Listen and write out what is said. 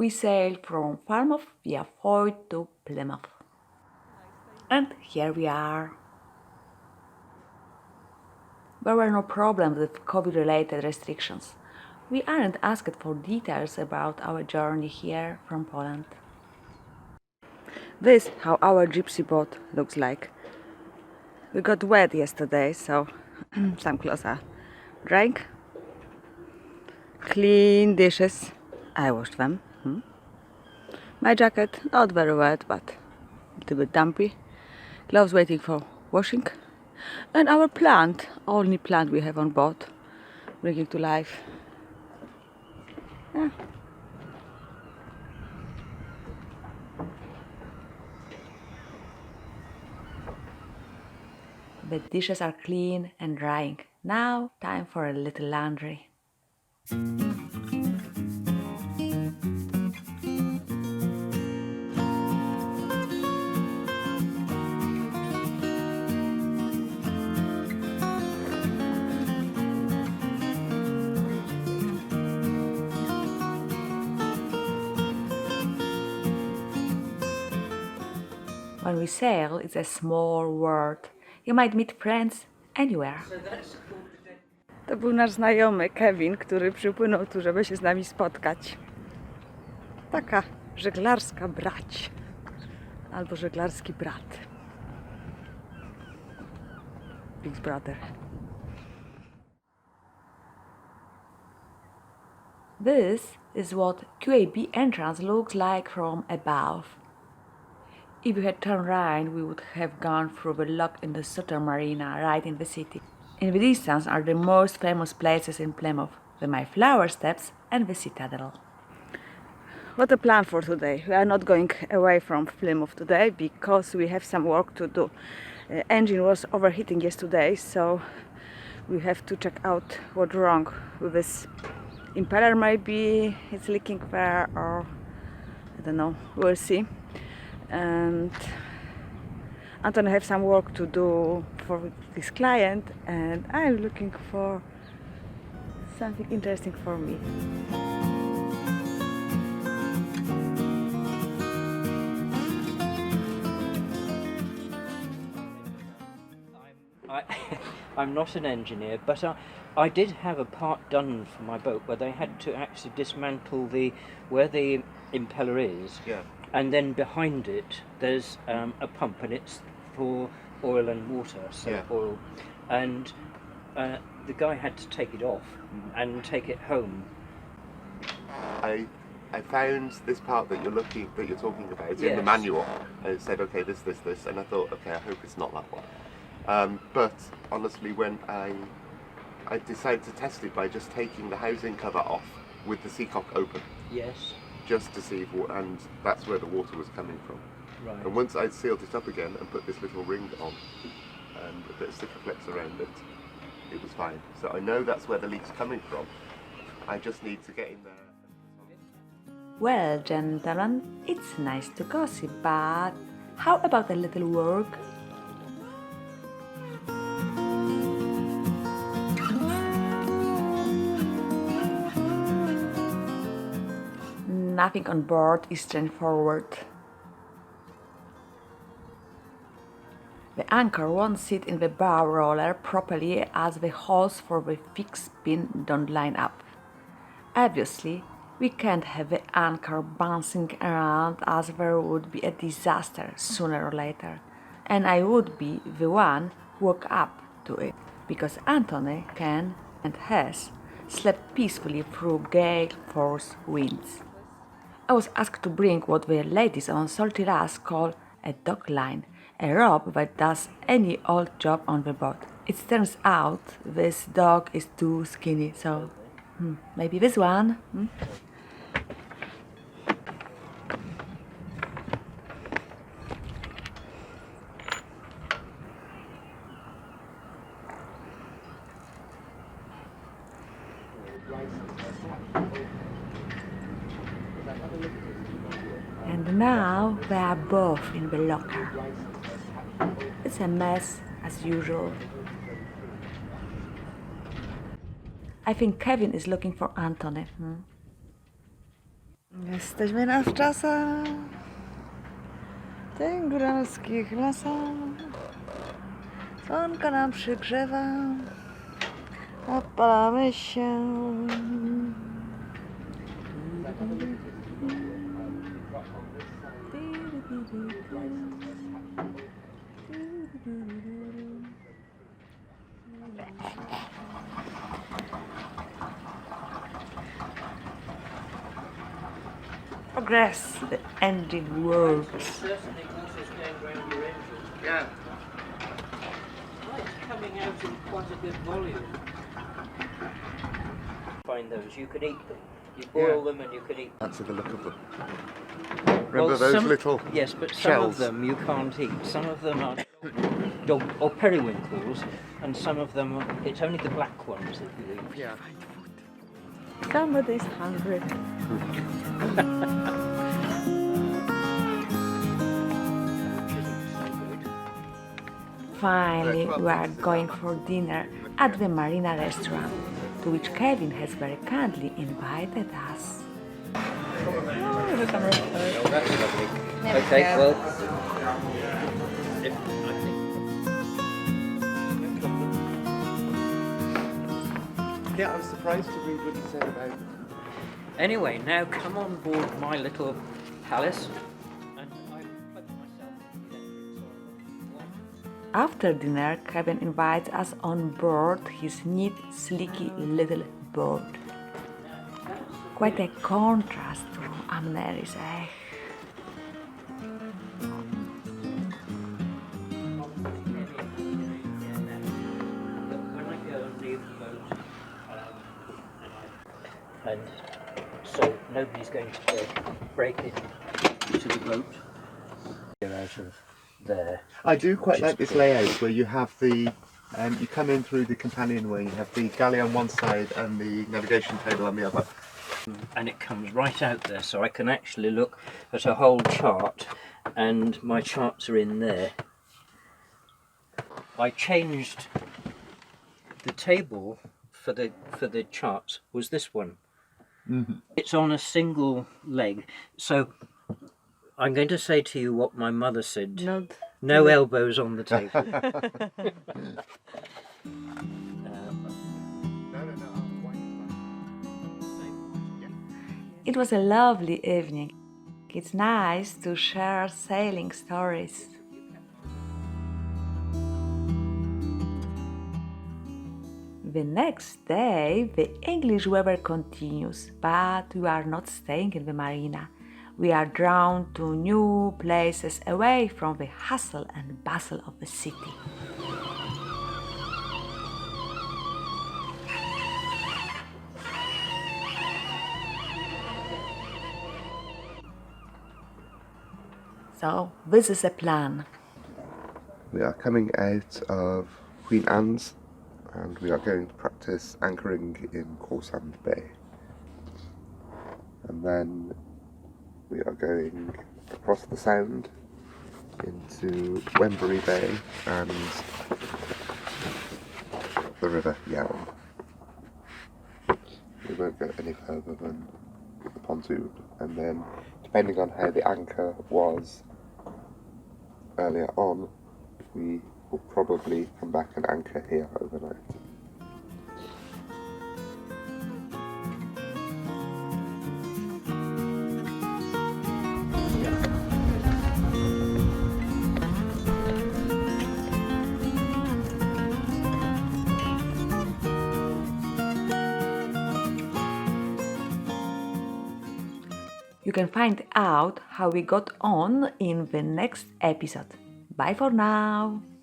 we sailed from Falmouth via Foyt to Plymouth. And here we are. There were no problems with COVID-related restrictions. We aren't asked for details about our journey here from Poland. This is how our gypsy boat looks like. We got wet yesterday, so some clothes are drying. Clean dishes. I washed them. My jacket, not very wet, but a little bit dumpy. Clothes waiting for washing. And our plant, only plant we have on board, bringing to life. Yeah. The dishes are clean and drying. Now time for a little laundry. When we sail, it's a small world. You might meet friends anywhere. To był nasz znajomy Kevin, który przypłynął tu, żeby się z nami spotkać. Taka żeglarska brać. Albo żeglarski brat. Big brother. This is what QAB entrance looks like from above. If we had turned right, we would have gone through the lock in the Southern Marina, right in the city. In the distance are the most famous places in Plymouth, the Mayflower Steps and the Citadel. What a plan for today. We are not going away from Plymouth today because we have some work to do. Engine was overheating yesterday, so we have to check out what's wrong with this impeller. Maybe it's leaking there, or I don't know, we'll see. And Anthony have some work to do for this client, and I'm looking for something interesting for me. I'm not an engineer, but I did have a part done for my boat where they had to actually dismantle where the impeller is. Yeah. And then behind it, there's a pump, and it's for oil and water, so Yeah. oil. And the guy had to take it off and take it home. I found this part that you're talking about. It's in the Yes. manual, and it said, okay, this, and I thought, okay, I hope it's not that one. But honestly, when I decided to test it by just taking the housing cover off with the seacock open, Yes. just to see and that's where the water was coming from. Right. And once I'd sealed it up again and put this little ring on and a bit of Sikaflex around it, it was fine. So I know that's where the leak's coming from. I just need to get in there. Well, gentlemen, it's nice to gossip, but how about a little work? Nothing on board is straightforward. The anchor won't sit in the bow roller properly as the holes for the fixed pin don't line up. Obviously, we can't have the anchor bouncing around, as there would be a disaster sooner or later, and I would be the one who woke up to it, because Anthony can and has slept peacefully through gale force winds. I was asked to bring what the ladies on Salty Lass call a dog line, a rope that does any old job on the boat. It turns out this dog is too skinny, so maybe this one? And now they are both in the locker. It's a mess as usual. I think Kevin is looking for Anthony. Jesteśmy na wczasach, w tych góralskich lasach. Słonko nam przygrzewa, opalamy się. Progress, the engine works. Certainly water's going round your engine. Yeah. Oh, it's coming out in quite a good volume. Find those, you could eat them. You boil them and you could eat them. Fancy the look of them. Remember those some, little yes, but some shells? of them you can't eat. Some of them are dog or periwinkles, and some of them it's only the black ones that you eat. Yeah. Somebody's hungry. Finally, we are going for dinner at the Marina restaurant, to which Kevin has very kindly invited us. Oh, that's lovely. Okay, well, Yeah, I was surprised to read what you said about it. anyway, now come on board my little palace, and I put myself in the After dinner, Kevin invites us on board his neat, sleeky little boat. Quite a contrast to Amneris, eh? when I go and leave the boat, and so nobody's going to break into the boat. Get out of there. I do quite Which is like this good. layout where you have the, you come in through the companionway, you have the galley on one side and the navigation table on the other. And it comes right out there, so I can actually look at a whole chart, and my charts are in there. I changed the table for the charts was this one. Mm-hmm. It's on a single leg, so I'm going to say to you what my mother said. No elbows on the table. It was a lovely evening. It's nice to share sailing stories. The next day, the English weather continues, but we are not staying in the marina. We are drawn to new places away from the hustle and bustle of the city. So, this is a plan. We are coming out of Queen Anne's and we are going to practice anchoring in Corsand Bay. And then we are going across the Sound into Wembury Bay and the River Yarn. We won't go any further than the pontoon, and then depending on how the anchor was earlier on, we will probably come back and anchor here overnight. You can find out how we got on in the next episode. Bye for now!